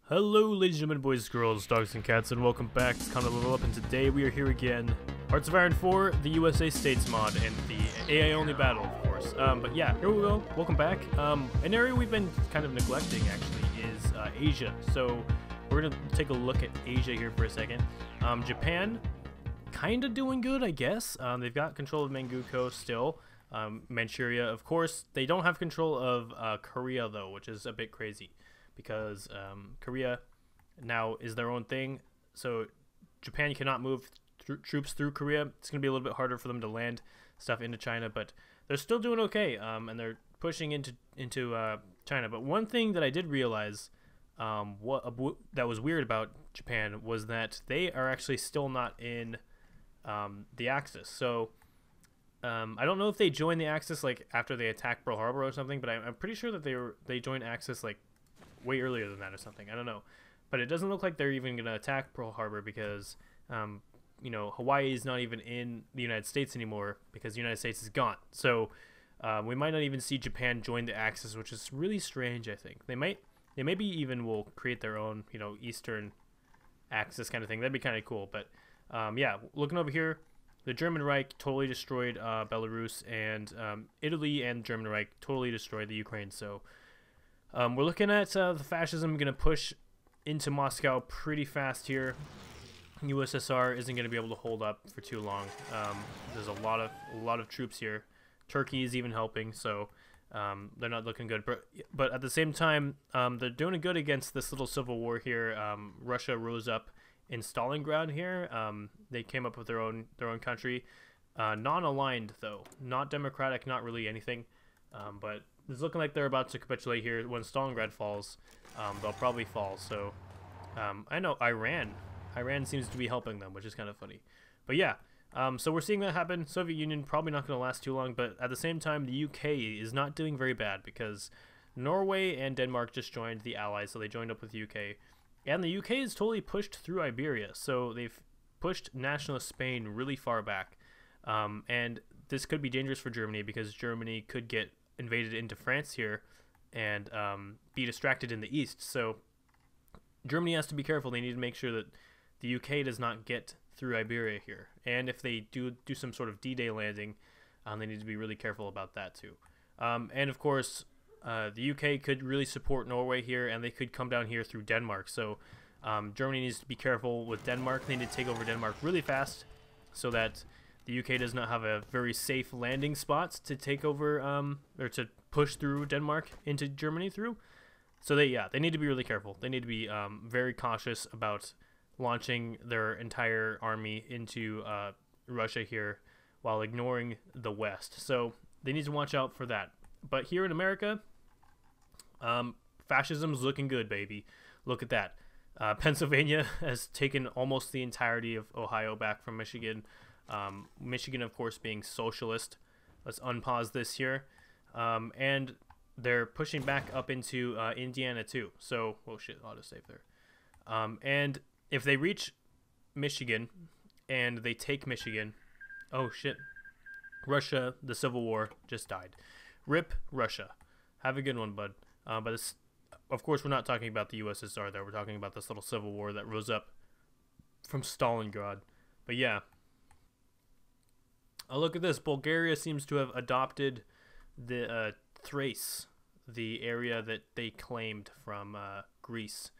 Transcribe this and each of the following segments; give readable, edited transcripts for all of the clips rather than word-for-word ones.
Hello ladies and gentlemen, boys, girls, dogs and cats, and welcome back to Kind of Level Up, and today we are here again. Hearts of Iron 4, the USA States mod, and the AI only battle, of course. But yeah, here we go, welcome back. An area we've been kind of neglecting, actually, is Asia. So we're gonna take a look at Asia here for a second. Japan, kinda doing good, I guess. They've got control of Manchukuo still. Manchuria, of course. They don't have control of Korea, though, which is a bit crazy. Because Korea now is their own thing, so Japan cannot move troops through Korea. It's going to be a little bit harder for them to land stuff into China, but they're still doing okay, and they're pushing into China. But one thing that I did realize that was weird about Japan was that they are actually still not in the Axis. So I don't know if they joined the Axis like after they attacked Pearl Harbor or something, but I'm pretty sure that they joined Axis like way earlier than that or something. I don't know, but it doesn't look like they're even going to attack Pearl Harbor because you know, Hawaii is not even in the United States anymore because the United States is gone. So we might not even see Japan join the Axis, which is really strange. I think they maybe even will create their own, you know, Eastern Axis kind of thing. That'd be kind of cool. But yeah, looking over here, the German Reich totally destroyed Belarus, and Italy and German Reich totally destroyed the Ukraine. So we're looking at the fascism going to push into Moscow pretty fast here. USSR isn't going to be able to hold up for too long. There's a lot of troops here. Turkey is even helping, so they're not looking good. But at the same time, they're doing good against this little civil war here. Russia rose up in Stalingrad here. They came up with their own country, non-aligned though, not democratic, not really anything, but it's looking like they're about to capitulate here. When Stalingrad falls, they'll probably fall. So I know Iran seems to be helping them, which is kind of funny. But yeah, so we're seeing that happen. Soviet Union probably not going to last too long, but at the same time, the UK is not doing very bad because Norway and Denmark just joined the Allies, so they joined up with the UK. And the UK is totally pushed through Iberia, so they've pushed nationalist Spain really far back. And this could be dangerous for Germany because Germany could get invaded into France here and be distracted in the east. So Germany has to be careful. They need to make sure that the UK does not get through Iberia here. And if they do some sort of D-Day landing, they need to be really careful about that too. And of course, the UK could really support Norway here, and they could come down here through Denmark. So Germany needs to be careful with Denmark. They need to take over Denmark really fast so that the UK does not have a very safe landing spot to take over or to push through Denmark into Germany through. So they need to be really careful. They need to be very cautious about launching their entire army into Russia here while ignoring the West. So they need to watch out for that. But here in America, fascism's looking good, baby. Look at that. Pennsylvania has taken almost the entirety of Ohio back from Michigan. Michigan, of course, being socialist. Let's unpause this here. And they're pushing back up into Indiana too. So, oh shit, autosave there. And if they reach Michigan and they take Michigan, oh shit, Russia, the Civil War just died. RIP Russia. Have a good one, bud. But it's, of course, we're not talking about the USSR there. We're talking about this little civil war that rose up from Stalingrad. But yeah. Oh, look at this. Bulgaria seems to have adopted the Thrace, the area that they claimed from Greece,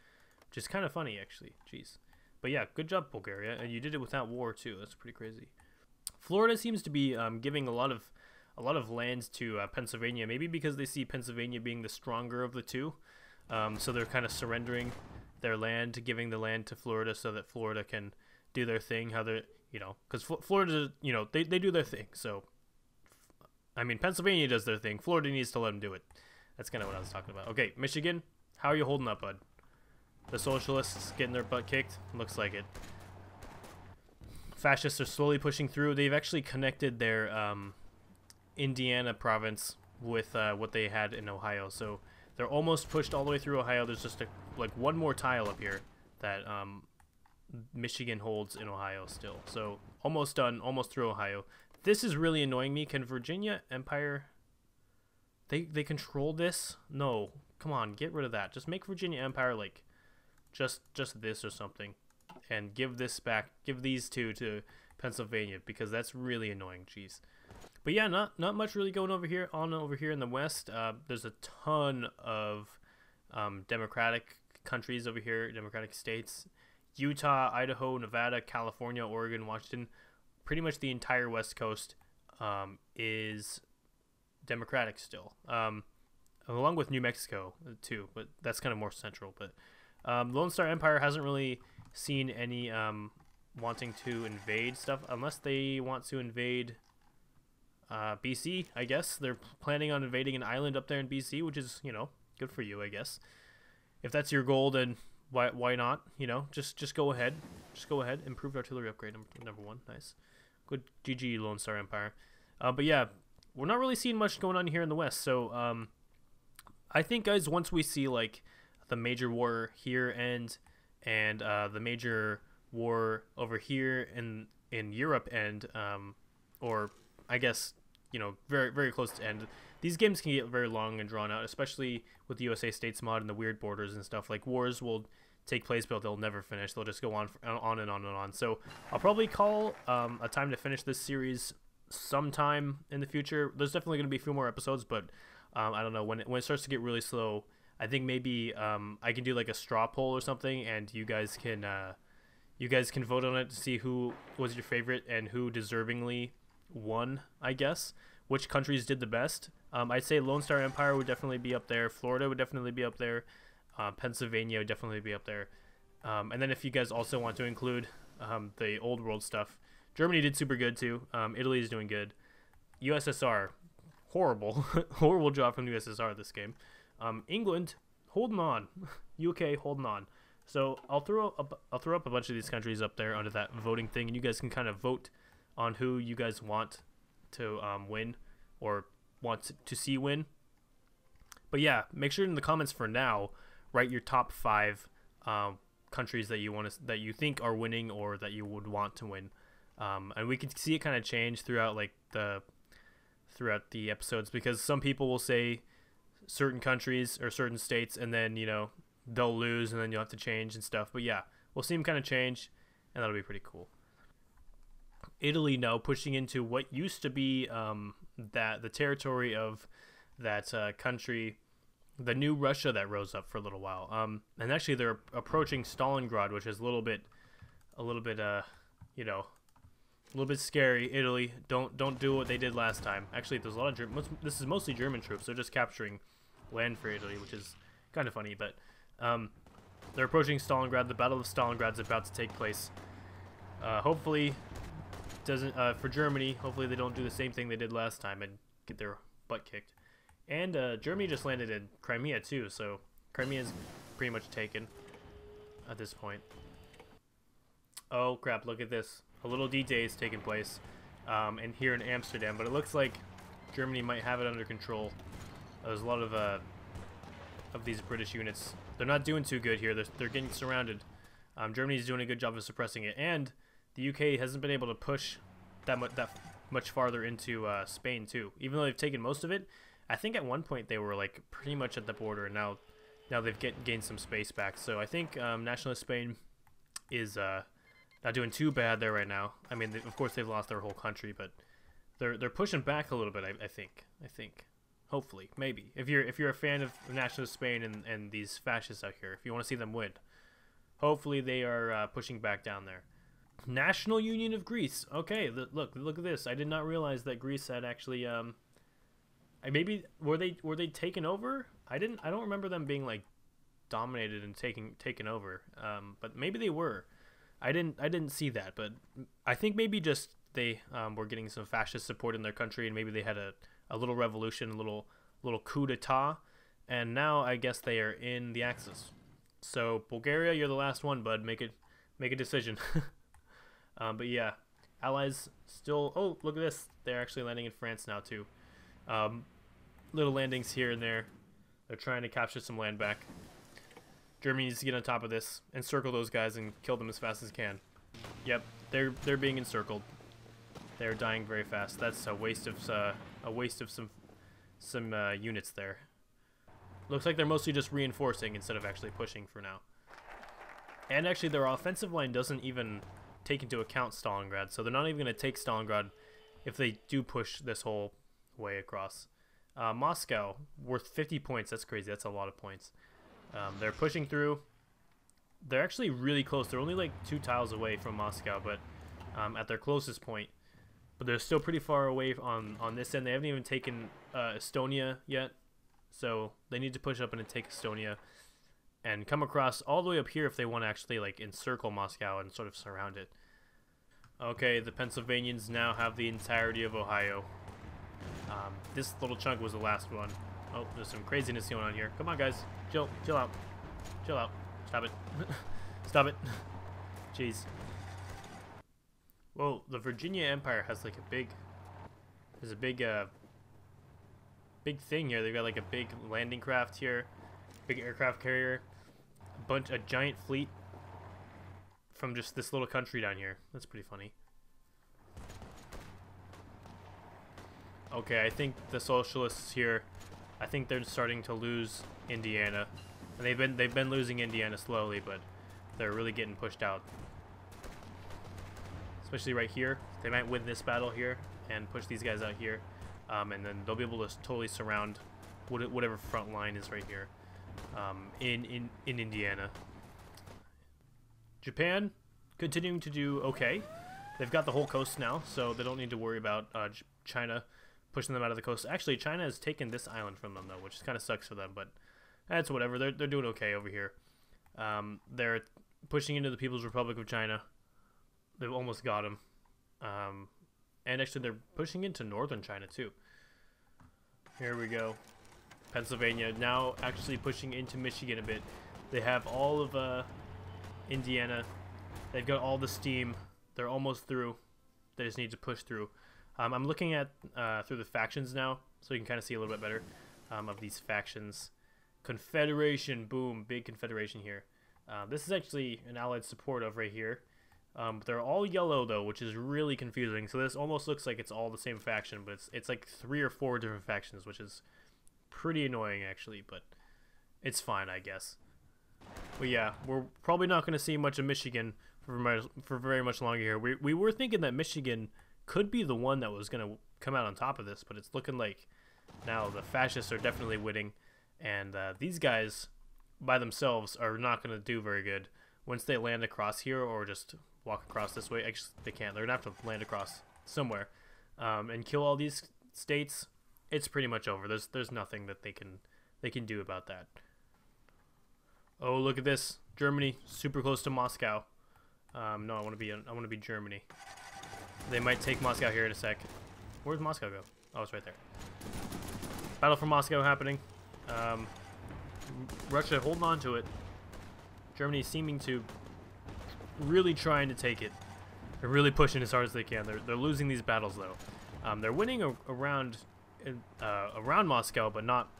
which is kind of funny, actually. Jeez. But yeah, good job, Bulgaria. And you did it without war, too. That's pretty crazy. Florida seems to be giving a lot of lands to Pennsylvania, maybe because they see Pennsylvania being the stronger of the two. So they're kind of surrendering their land, giving the land to Florida so that Florida can do their thing, how they're, you know, because Florida, you know, they do their thing. So, I mean, Pennsylvania does their thing. Florida needs to let them do it. That's kind of what I was talking about. Okay, Michigan, how are you holding up, bud? The socialists getting their butt kicked? Looks like it. Fascists are slowly pushing through. They've actually connected their Indiana province with what they had in Ohio. So they're almost pushed all the way through Ohio. There's just like one more tile up here that Michigan holds in Ohio still. So almost done, almost through Ohio. This is really annoying me. Can Virginia Empire... They control this? No. Come on, get rid of that. Just make Virginia Empire, like, just this or something, and give this back. Give these two to Pennsylvania, because that's really annoying. Jeez. But yeah, not much really going over here in the West. There's a ton of democratic countries over here, democratic states. Utah, Idaho, Nevada, California, Oregon, Washington. Pretty much the entire West Coast is democratic still. Along with New Mexico too, but that's kind of more central. But Lone Star Empire hasn't really seen any wanting to invade stuff, unless they want to invade BC, I guess. They're planning on invading an island up there in BC, which is, you know, good for you, I guess. If that's your goal, then why not? You know, just go ahead. Just go ahead. Improved artillery upgrade, number 1. Nice. Good GG, Lone Star Empire. But yeah, we're not really seeing much going on here in the West. So I think, guys, once we see, like, the major war here and the major war over here in Europe and or I guess, you know, very, very close to end. These games can get very long and drawn out, especially with the USA States mod and the weird borders and stuff. Like, wars will take place, but they'll never finish. They'll just go on and on and on. So I'll probably call a time to finish this series sometime in the future. There's definitely going to be a few more episodes, but I don't know, when it starts to get really slow, I think maybe I can do like a straw poll or something, and you guys can vote on it to see who was your favorite and who deservingly won, I guess. Which countries did the best. I'd say Lone Star Empire would definitely be up there. Florida would definitely be up there. Pennsylvania would definitely be up there. And then if you guys also want to include the old world stuff, Germany did super good too. Italy is doing good. USSR, horrible. Horrible job from the USSR this game. England, holding on. UK, holding on. So I'll throw up a bunch of these countries up there under that voting thing, and you guys can kind of vote on who you guys want to win or want to see win. But yeah, make sure in the comments for now write your top 5 countries that you think are winning or that you would want to win. And we can see it kind of change throughout the episodes, because some people will say certain countries or certain states, and then, you know, they'll lose, and then you'll have to change and stuff. But yeah, we'll see them kind of change, and that'll be pretty cool. Italy now pushing into what used to be the territory of that country, the new Russia that rose up for a little while. And actually they're approaching Stalingrad, which is a little bit you know, a little bit scary. Italy, don't do what they did last time. Actually, there's a lot of this is mostly German troops. They're just capturing land for Italy, which is kind of funny. But they're approaching Stalingrad. The Battle of Stalingrad is about to take place. Hopefully, doesn't for Germany. Hopefully, they don't do the same thing they did last time and get their butt kicked. And Germany just landed in Crimea too, so Crimea is pretty much taken at this point. Oh crap! Look at this. A little D-Day is taking place, and here in Amsterdam. But it looks like Germany might have it under control. There's a lot of these British units. They're not doing too good here. They're getting surrounded. Germany's doing a good job of suppressing it, and the UK hasn't been able to push that much farther into Spain too. Even though they've taken most of it, I think at one point they were like pretty much at the border, and now they've gained some space back. So I think nationalist Spain is not doing too bad there right now. I mean, of course they've lost their whole country, but they're pushing back a little bit. I think. Hopefully, maybe. If you're a fan of nationalist Spain and these fascists out here, if you want to see them win, hopefully they are pushing back down there. National Union of Greece. Okay, look at this. I did not realize that Greece had actually maybe were they taken over? I don't remember them being like dominated and taken over. But maybe they were. I didn't see that, but I think maybe just they were getting some fascist support in their country, and maybe they had a little revolution, a little coup d'etat, and now I guess they are in the Axis. So Bulgaria, you're the last one, bud. Make a decision. But yeah, Allies still. Oh, look at this. They're actually landing in France now too. Little landings here and there. They're trying to capture some land back. Germany needs to get on top of this, encircle those guys, and kill them as fast as can. Yep, they're being encircled. They're dying very fast. That's a waste of some units there. Looks like they're mostly just reinforcing instead of actually pushing for now. And actually, their offensive line doesn't even take into account Stalingrad, so they're not even going to take Stalingrad if they do push this whole way across. Moscow, worth 50 points. That's crazy. That's a lot of points. They're pushing through. They're actually really close. They're only like 2 tiles away from Moscow, but at their closest point. But they're still pretty far away on this end. They haven't even taken Estonia yet, so they need to push up and take Estonia and come across all the way up here if they want to actually like encircle Moscow and sort of surround it. Okay, the Pennsylvanians now have the entirety of Ohio. This little chunk was the last one. Oh, there's some craziness going on here. Come on, guys. Chill out. Chill out. Stop it. Stop it. Jeez. Well, the Virginia Empire has like a big... There's a big, big thing here. They've got like a big landing craft here. Big aircraft carrier. A giant fleet from just this little country down here. That's pretty funny. Okay, I think the socialists here, I think they're starting to lose Indiana. And they've been losing Indiana slowly, but they're really getting pushed out. Especially right here. They might win this battle here and push these guys out here. And then they'll be able to totally surround whatever front line is right here in Indiana. Japan continuing to do okay. They've got the whole coast now, so they don't need to worry about China pushing them out of the coast. Actually, China has taken this island from them, though, which kind of sucks for them, but that's whatever. They're doing okay over here. They're pushing into the People's Republic of China. They've almost got them. And actually, they're pushing into northern China, too. Here we go. Pennsylvania now actually pushing into Michigan a bit. They have all of Indiana. They've got all the steam. They're almost through. They just need to push through. I'm looking at through the factions now, so you can kind of see a little bit better of these factions. Confederation, boom, big confederation here. This is actually an allied support of right here. They're all yellow though, which is really confusing. So this almost looks like it's all the same faction, but it's like 3 or 4 different factions, which is pretty annoying actually, but it's fine, I guess. But yeah, we're probably not going to see much of Michigan for very much longer here. We were thinking that Michigan could be the one that was going to come out on top of this, but it's looking like now the fascists are definitely winning, and these guys by themselves are not going to do very good. Once they land across here or just walk across this way, actually they can't. They're going to have to land across somewhere and kill all these states. It's pretty much over. There's nothing that they can do about that. Oh, look at this. Germany, super close to Moscow. No, I want to be Germany. They might take Moscow here in a sec. Where'd Moscow go? Oh, it's right there. Battle for Moscow happening. Russia holding on to it. Germany seeming to really trying to take it. They're really pushing as hard as they can. They're losing these battles though. They're winning around Moscow, but not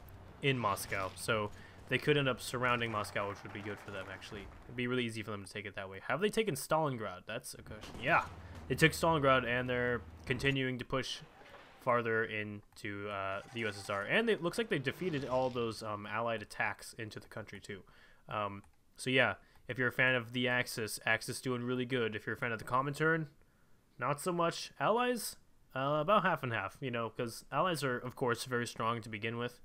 in Moscow. So they could end up surrounding Moscow, which would be good for them, actually. It'd be really easy for them to take it that way. Have they taken Stalingrad? That's a question. Yeah, they took Stalingrad, and they're continuing to push farther into the USSR. And it looks like they defeated all those Allied attacks into the country, too. So yeah, if you're a fan of the Axis, Axis doing really good. If you're a fan of the Comintern, not so much. Allies, about half and half, you know, because Allies are, of course, very strong to begin with.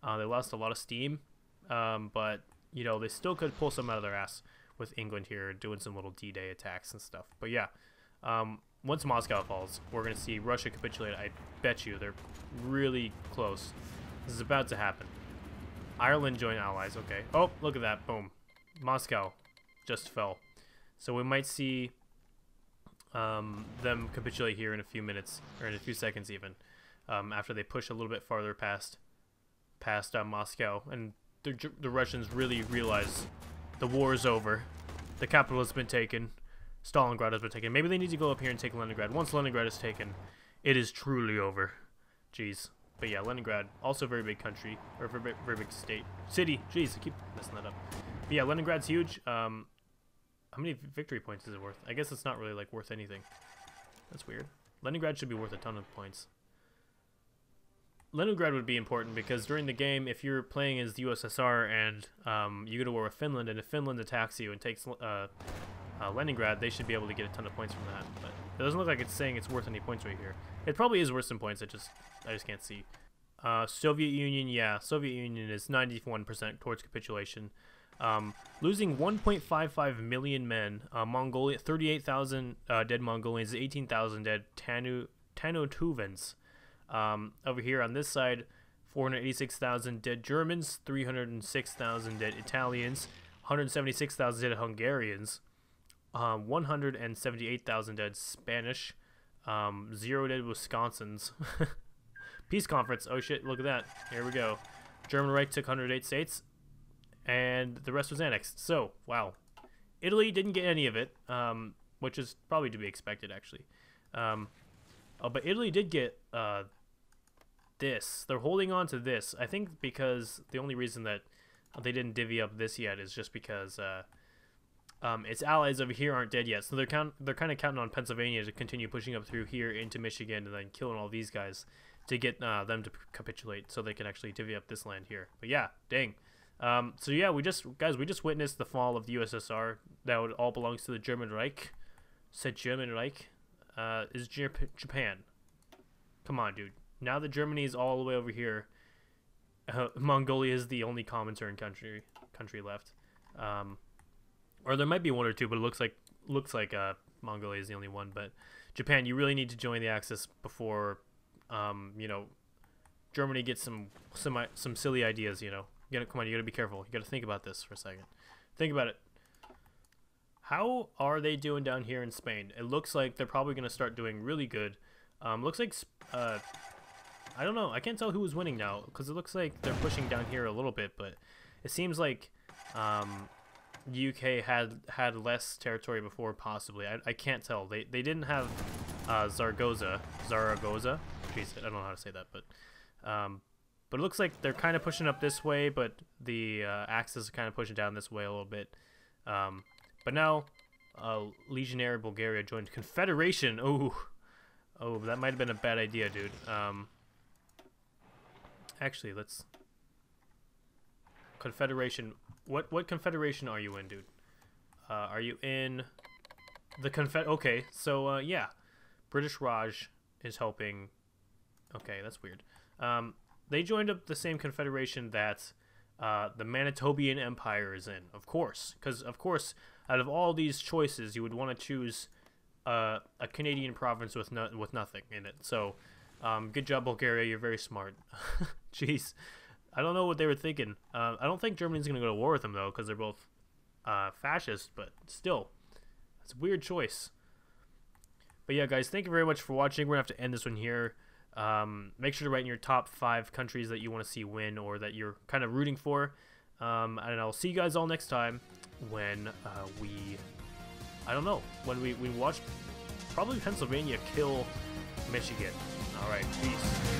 They lost a lot of steam. But, you know, they still could pull some out of their ass with England here doing some little D-Day attacks and stuff. But yeah, once Moscow falls, we're going to see Russia capitulate. I bet you they're really close. This is about to happen. Ireland join allies. Okay. Oh, look at that. Boom. Moscow just fell. So we might see them capitulate here in a few minutes, or in a few seconds even, after they push a little bit farther past Moscow. And the Russians really realize the war is over. The capital has been taken. Stalingrad has been taken. Maybe they need to go up here and take Leningrad. Once Leningrad is taken, it is truly over. Jeez. But yeah, Leningrad, also a very big country, or very big city. Jeez, I keep messing that up. But yeah, Leningrad's huge. How many victory points is it worth? I guess it's not really like worth anything. That's weird. Leningrad should be worth a ton of points. Leningrad would be important because during the game, if you're playing as the USSR and you go to war with Finland, and if Finland attacks you and takes Leningrad, they should be able to get a ton of points from that. But it doesn't look like it's saying it's worth any points right here. It probably is worth some points. I just can't see. Soviet Union, yeah, Soviet Union is 91% towards capitulation. Losing 1.55 million men. Mongolia, 38,000 dead Mongolians, 18,000 dead Tanotuvans. Over here on this side, 486,000 dead Germans, 306,000 dead Italians, 176,000 dead Hungarians, 178,000 dead Spanish, 0 dead Wisconsins. Peace conference. Oh shit, look at that. Here we go. German Reich took 108 states, and the rest was annexed. So, wow. Italy didn't get any of it, which is probably to be expected, actually. But Italy did get this. They're holding on to this. I think because the only reason that they didn't divvy up this yet is just because its allies over here aren't dead yet. So they're kind of counting on Pennsylvania to continue pushing up through here into Michigan and then killing all these guys to get them to capitulate so they can actually divvy up this land here. But yeah, dang. So yeah, we just witnessed the fall of the USSR. That all belongs to the German Reich. Said German Reich. Is Japan. Come on, dude. Now that Germany is all the way over here, Mongolia is the only Comintern country left. Or there might be one or two, but it looks like Mongolia is the only one. But Japan, you really need to join the Axis before, you know, Germany gets some silly ideas. You know, come on, you gotta be careful. You gotta think about this for a second. Think about it. How are they doing down here in Spain? It looks like they're probably gonna start doing really good. Looks like I don't know. I can't tell who is winning now because it looks like they're pushing down here a little bit, but it seems like UK had less territory before, possibly. I can't tell. They didn't have Zaragoza. Jeez, I don't know how to say that, but it looks like they're kind of pushing up this way, but the Axis is kind of pushing down this way a little bit. But now Legionnaire Bulgaria joined Confederation. Oh, that might have been a bad idea, dude. Actually, let's Confederation. What confederation are you in, dude? Are you in the Okay, so yeah, British Raj is helping. Okay, that's weird. They joined up the same confederation that the Manitobian Empire is in, of course, because of course, out of all these choices, you would want to choose a Canadian province with nothing in it. So, good job, Bulgaria. You're very smart. Jeez. I don't know what they were thinking. I don't think Germany's going to go to war with them, though, because they're both fascist, but still. It's a weird choice. But yeah, guys, thank you very much for watching. We're going to have to end this one here. Make sure to write in your top 5 countries that you want to see win or that you're kind of rooting for. And I'll see you guys all next time when when we watch probably Pennsylvania kill Michigan. All right, peace.